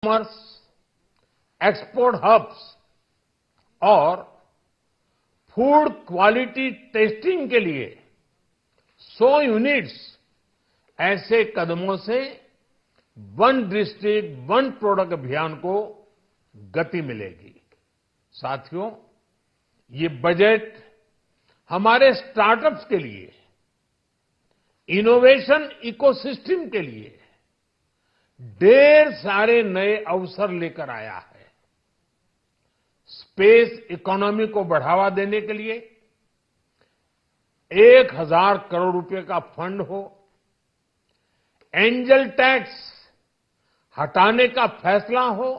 Commerce, export hubs और food quality testing के लिए 100 यूनिट्स, ऐसे कदमों से वन डिस्ट्रिक्ट वन प्रोडक्ट अभियान को गति मिलेगी। साथियों, ये बजट हमारे स्टार्टअप्स के लिए, इनोवेशन इकोसिस्टम के लिए ढेर सारे नए अवसर लेकर आया है। स्पेस इकोनॉमी को बढ़ावा देने के लिए 1,000 करोड़ रुपए का फंड हो, एंजल टैक्स हटाने का फैसला हो,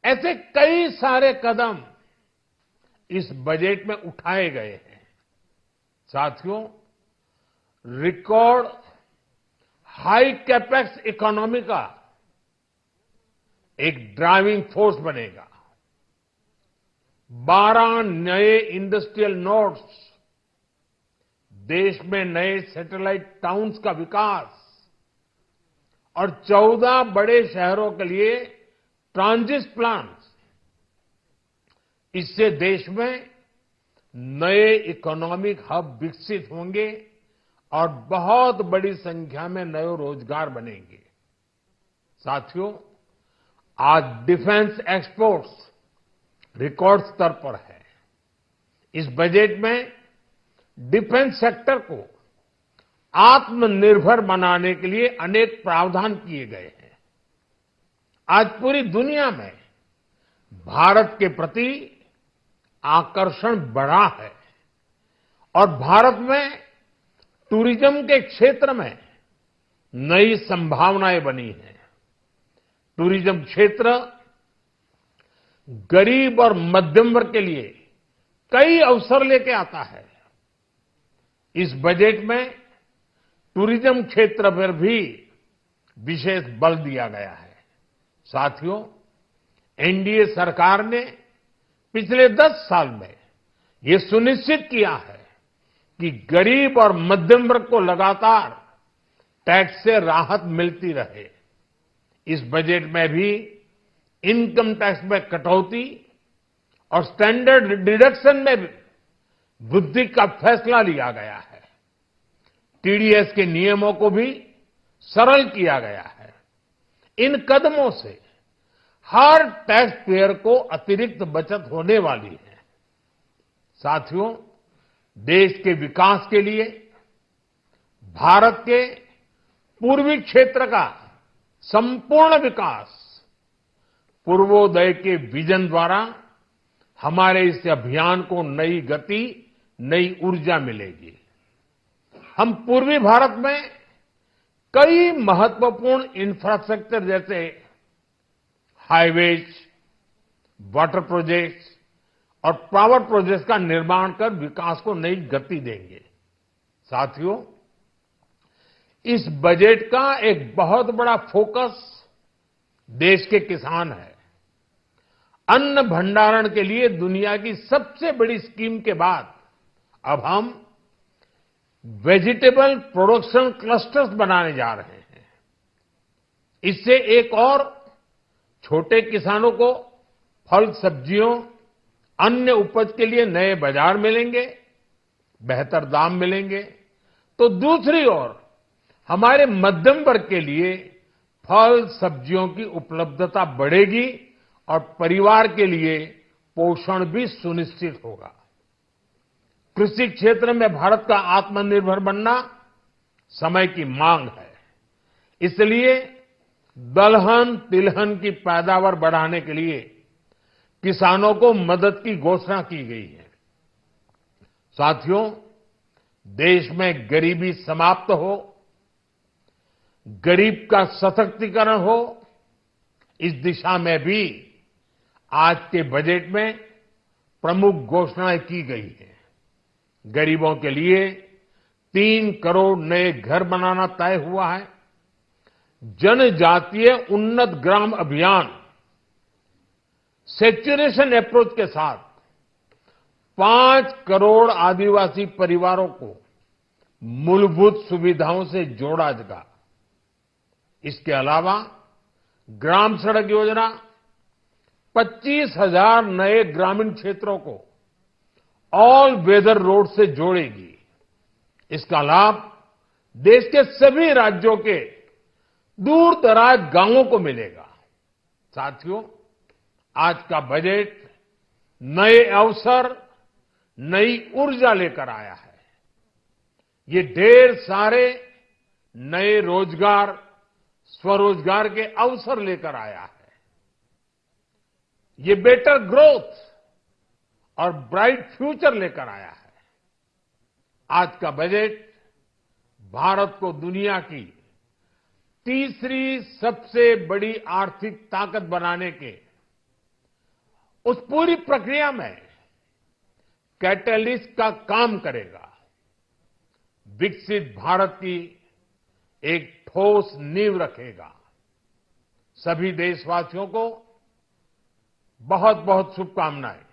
ऐसे कई सारे कदम इस बजट में उठाए गए हैं। साथियों, रिकॉर्ड हाई कैपेक्स इकोनॉमी का एक ड्राइविंग फोर्स बनेगा। 12 नए इंडस्ट्रियल नोड्स, देश में नए सैटेलाइट टाउन्स का विकास और 14 बड़े शहरों के लिए ट्रांजिट प्लान्स, इससे देश में नए इकोनॉमिक हब विकसित होंगे और बहुत बड़ी संख्या में नए रोजगार बनेंगे। साथियों, आज डिफेंस एक्सपोर्ट्स रिकॉर्ड स्तर पर है। इस बजट में डिफेंस सेक्टर को आत्मनिर्भर बनाने के लिए अनेक प्रावधान किए गए हैं। आज पूरी दुनिया में भारत के प्रति आकर्षण बढ़ा है और भारत में टूरिज्म के क्षेत्र में नई संभावनाएं बनी हैं। टूरिज्म क्षेत्र गरीब और मध्यम वर्ग के लिए कई अवसर लेके आता है। इस बजट में टूरिज्म क्षेत्र पर भी विशेष बल दिया गया है। साथियों, एनडीए सरकार ने पिछले 10 साल में ये सुनिश्चित किया है कि गरीब और मध्यम वर्ग को लगातार टैक्स से राहत मिलती रहे। इस बजट में भी इनकम टैक्स में कटौती और स्टैंडर्ड डिडक्शन में वृद्धि का फैसला लिया गया है। टीडीएस के नियमों को भी सरल किया गया है। इन कदमों से हर टैक्स पेयर को अतिरिक्त बचत होने वाली है। साथियों, देश के विकास के लिए भारत के पूर्वी क्षेत्र का संपूर्ण विकास पूर्वोदय के विजन द्वारा हमारे इस अभियान को नई गति, नई ऊर्जा मिलेगी। हम पूर्वी भारत में कई महत्वपूर्ण इंफ्रास्ट्रक्चर जैसे हाईवेज, वाटर प्रोजेक्ट्स और पावर प्रोजेक्ट्स का निर्माण कर विकास को नई गति देंगे। साथियों, इस बजट का एक बहुत बड़ा फोकस देश के किसान है। अन्न भंडारण के लिए दुनिया की सबसे बड़ी स्कीम के बाद अब हम वेजिटेबल प्रोडक्शन क्लस्टर्स बनाने जा रहे हैं। इससे एक और छोटे किसानों को फल, सब्जियों, अन्य उपज के लिए नए बाजार मिलेंगे, बेहतर दाम मिलेंगे, तो दूसरी ओर हमारे मध्यम वर्ग के लिए फल, सब्जियों की उपलब्धता बढ़ेगी और परिवार के लिए पोषण भी सुनिश्चित होगा। कृषि क्षेत्र में भारत का आत्मनिर्भर बनना समय की मांग है। इसलिए दलहन, तिलहन की पैदावार बढ़ाने के लिए किसानों को मदद की घोषणा की गई है। साथियों, देश में गरीबी समाप्त हो, गरीब का सशक्तिकरण हो, इस दिशा में भी आज के बजट में प्रमुख घोषणाएं की गई हैं। गरीबों के लिए 3 करोड़ नए घर बनाना तय हुआ है। जनजातीय उन्नत ग्राम अभियान सैचुरेशन अप्रोच के साथ 5 करोड़ आदिवासी परिवारों को मूलभूत सुविधाओं से जोड़ा जाएगा। इसके अलावा ग्राम सड़क योजना 25,000 नए ग्रामीण क्षेत्रों को ऑल वेदर रोड से जोड़ेगी। इसका लाभ देश के सभी राज्यों के दूर दराज गांवों को मिलेगा। साथियों, आज का बजट नए अवसर, नई ऊर्जा लेकर आया है। ये ढेर सारे नए रोजगार, स्वरोजगार के अवसर लेकर आया है। ये बेटर ग्रोथ और ब्राइट फ्यूचर लेकर आया है। आज का बजट भारत को दुनिया की तीसरी सबसे बड़ी आर्थिक ताकत बनाने के उस पूरी प्रक्रिया में कैटलिस्ट का काम करेगा। विकसित भारत की एक ठोस नींव रखेगा। सभी देशवासियों को बहुत बहुत शुभकामनाएं।